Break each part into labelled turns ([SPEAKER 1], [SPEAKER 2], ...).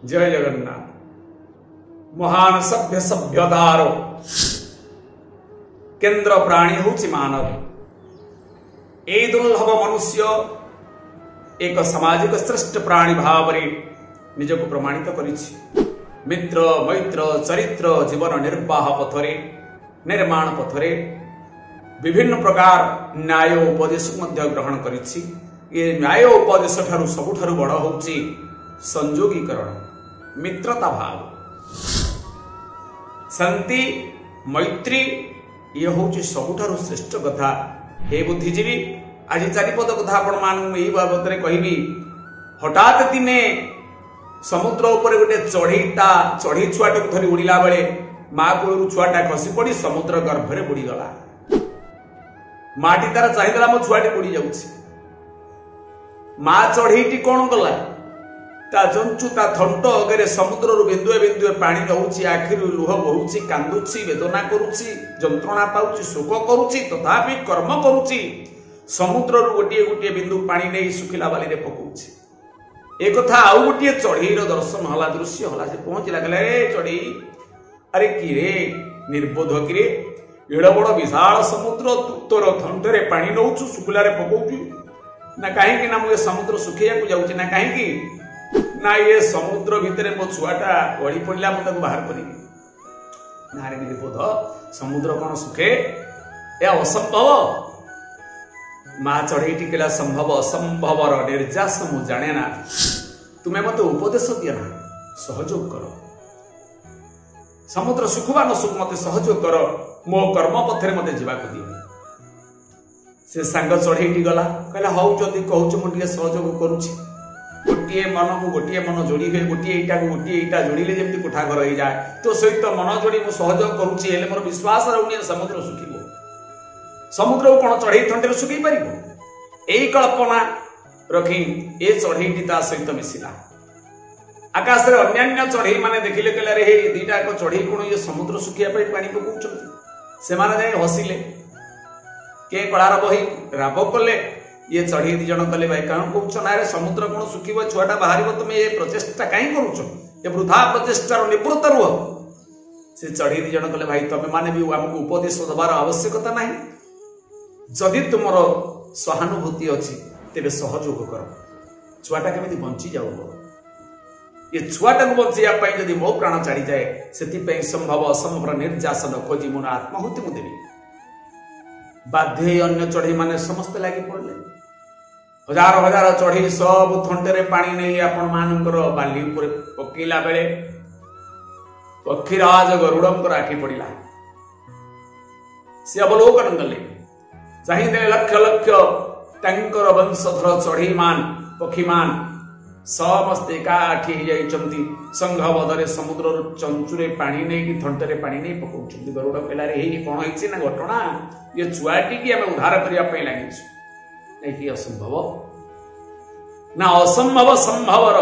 [SPEAKER 1] जय जगन्नाथ। महान सभ्य सभ्यतार केंद्र प्राणी होची मानव। ए दुर्लभ मनुष्य एक सामाजिक श्रेष्ठ प्राणी भाव निजक प्रमाणित करिछि। मित्र मैत्र चरित्र जीवन निर्वाह पथरे निर्माण पथरे विभिन्न प्रकार न्याय उपदेश ग्रहण करिछि। ये न्याय उपदेश ठारू सबुठारू बड़ होछि संयोगीकरण, मित्रता भाव, शांति मैत्री। ये होछि सबुठारू श्रेष्ठ कथा। हे बुद्धिजीवी, आज चारिपद कथा आपण मानू एही बाबत रे कहिबी। हठात दिने समुद्र ऊपर गोटे चढ़ी छुआटा धरी उड़िला बेले माँ कोलू छुआटा खसी पड़ी समुद्र गर्भरे बुड़ी गला। माटी तार चाहिदेला मो छुआटी बुड़ी जाउछि। माँ चढ़ईटी कौन कला ता जंचु ता थंट अगरे समुद्र रु बिंदुए बिंदुए पानी रहउछि। आखिरु लुह बहुछि, कांदुछि, वेदना करुछि, जंत्रणा पाउछि, शोक करुछि, तथापि कर्म करुछि। समुद्र रु गोटिए गोटिए बिंदु पानी नै सुखिला बाली रे पकउछि। एक कथा आउ गोटिए चढ़ईर दर्शन हला, दृश्य हला। से पहुंचला गला, रे चढ़ई, अरे कि रे निर्बोध कि रे, एड़ बड़ विशाल समुद्र तोर थंटरे पानी नउछु, सुखिला रे पकउछु ना काहेकि ना मु समुद्र सुखिया को जाउछि ना काहेकि ना ये समुद्र भितरे मो छुआटा गड़ी पड़िला मु ताको बाहर करिबि ना। रे निर्बोध, समुद्र कोन सुखे? ए असंभव। माँ चढ़ई टिकेला संभव असंभवर निर्जास मु जाने ना। तुम्हें मत उपदेश दिया ना, सहयोग कर। समुद्र सुखवा न सुख मत सहयोग कर, मो कर्म पथरे मत जीवा को दियो। से सांग चढ़ईटी गला, कहला हौ जदि कहूछ मु टिके सहयोग करूछि। गोटिए मन को गोटिए मन जोड़ी हुए, गोटिए इटा को गोटिए इटा जोड़िले जेमति कोठा घर हो जाए, तो सहित मन जोड़ी मु सहयोग करूछि। हेले मोर विश्वास रहउनी समुद्र सुखिबो। समुद्र को कोन चढ़ई ठंडे सुखी पारिबो? एई कल्पना रखी ए चढ़ईटी ता सहित मिसिला। आकाश रे अन्यान्य चढ़ई माने देखिले कहले रे हे दीटा को चढ़ई कोन ये समुद्र सुखिया पाई पानी पकउछथि। से माने जाय हसिले, के कଳାର बही राब कले। ये चढ़ी दी जन कले भाई कौन कहूछ ना रे समुद्र कोन सुखिबो, छुआटा बाहरिबो, तुम ये प्रचेष्टा काई करूछ? ये वृथा प्रचेष्टार निवृत्त रुह। से चढ़ी दी जन कले भाई तमे माने भी हमको उपदेश दबार आवश्यकता नाही। जदि तुमर सहानुभूति अछि तेबे सहयोग कर, छुआटा केमिति बंची जाऊ। ये छुआटा को बंचिया पाई जदि मो प्राण चाड़ी जाए, सेति पई संभव असंभव निर्जासन खोजी मोर आत्माहुति मु देबी। बाध्य अन्य चढ़ई माने समस्त लागी पड़ले। हजार हजार चढ़ई सब थंटेरे पानी नहीं आपण मानकर बाली ऊपर पकेला बेले पक्षीराज गरुड़ंकर आखि पड़िला। से अवलोकन कले, चाहिए लक्ष लक्ष तांकर वंशधर चढ़ई मान पक्षी मान समस्ते एकाठी हो जाइछंती। संघ बदरे समुद्र चंचुरे पानी नहीं कि थंटरे पानी नहीं पकाउछंती। गरुड़ कहला रे हे कोन होइछि ना घटना, ये छुआटी की हमें उद्धार करिया पई लागिछु। नहीं कि असंभव ना असंभव संभवर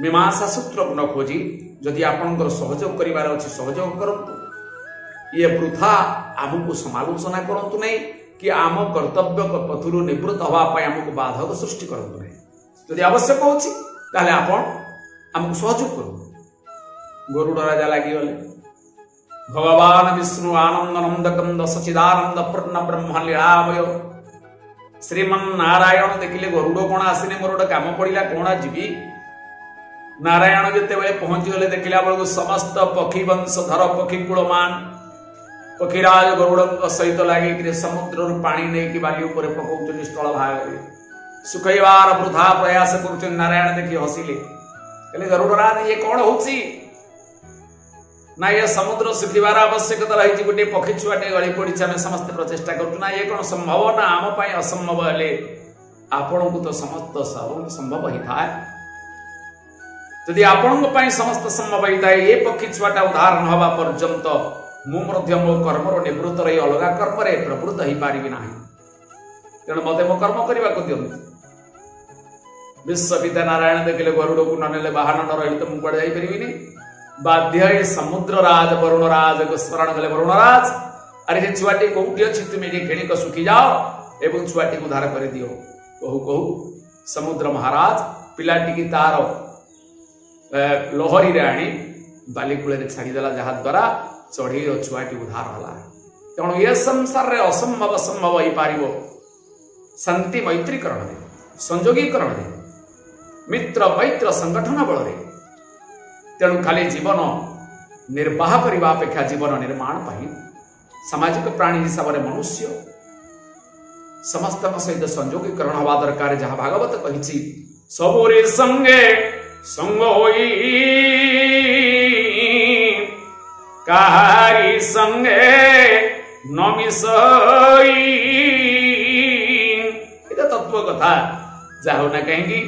[SPEAKER 1] मीमांसा सूत्र न खोजी जदि आपनकर सहयोग करिवार अछि सहयोग करंतु। ये वृथा आमको समालोचना करंतु नहीं कि आम कर्तव्य पथुरु निवृत्त हवा पाई आमको बाधक सृष्टि करंतु नहीं। यदि आवश्यक होछि ताले आपण आमको सहयोग करू। गरुड़ राजा लागि गले। भगवान विष्णु आनंद नंद कंद सचिदानंद पूर्ण ब्रह्म लीलामय श्रीमन नारायण देखिले गरुड़ कोण आसिने मोर गोटे काम पड़िला कोण जीवी। नारायण जेते बेले पहुंची गले देखिला बेलू समस्त पक्षी वंशधर पक्षी कुलमान पक्षीराज गरुड़ सहित लगे समुद्र पानी नहीं बाली उपर पकाउछन स्थल भाग सुखैवार वृथा प्रयास कर। नारायण देखी हसिले, कहले गरुड़राज ये कौन होछि ना? ये समुद्र सुखिबार आवश्यकता रही। गोटे पक्षी छुआटे गली पड़ी आम समस्त प्रचेषा करूँ ना। ये कौन संभव ना आम पाई असंभव हेले आपण को तो समस्त संभव ही था। यदि आपण समस्त संभव ही था, ये पक्षी छुआटा उद्धार न हवा पर्यंत मु मो कर्मर निवृत्त रही अलगा कर्म प्रवृत्त हो पारि ना। तेणु मत मो कर्म करने को दिंतु। विश्वपिता नारायण देखिले गरुड़ को ननेले बाहर न रही तो मुझे जापरि। बाध्य समुद्र राज वरुण राज को स्मरण कले। वरुण राज, अरे हे छुआटी कौटी अच्छी, तुम ये खेणिक सुखी जाओ एवं छुआटी को उद्धार कर दियो। कहू कहू समुद्र महाराज पिलाटी की तार लहरी रे आनी बालिकूल छाड़ीदेला जहाद्वारा चढ़ेर छुआटी उद्धार होला। तेणु ये संसार रे असंभव संभव हो पार शांति मैत्रीकरण संयोगीकरण मित्र मैत्र संगठन बल। तेणु खाली जीवन निर्वाह करने अपेक्षा जीवन निर्माण पाई सामाजिक प्राणी हिसाब से मनुष्य समस्त सहित संयोगीकरण हवा दरकार। जहाँ भागवत कही सबरे संगे संग होई काहारी संगे न मिसई। तत्व कथा जहा होना कहीं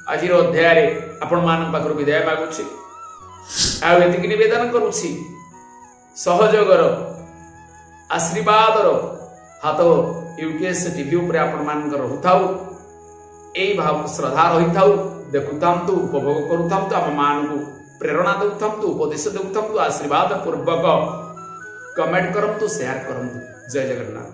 [SPEAKER 1] आज अध्याय आपण मान पाखर विदाय मागुछि। आतिक निवेदन करुछि सहयोगर आशीर्वादर हाथ यूकेएस टीवी उपरे आपण मानकर रहुथाउ। एई भाव श्रद्धा रही था देखुथांतु उपभोग करुथांतु आम मान को प्रेरणा देउथांतु उपदेश देउथांतु आशीर्वाद पूर्वक कमेंट करंतु शेयर करंतु। जय जगन्नाथ।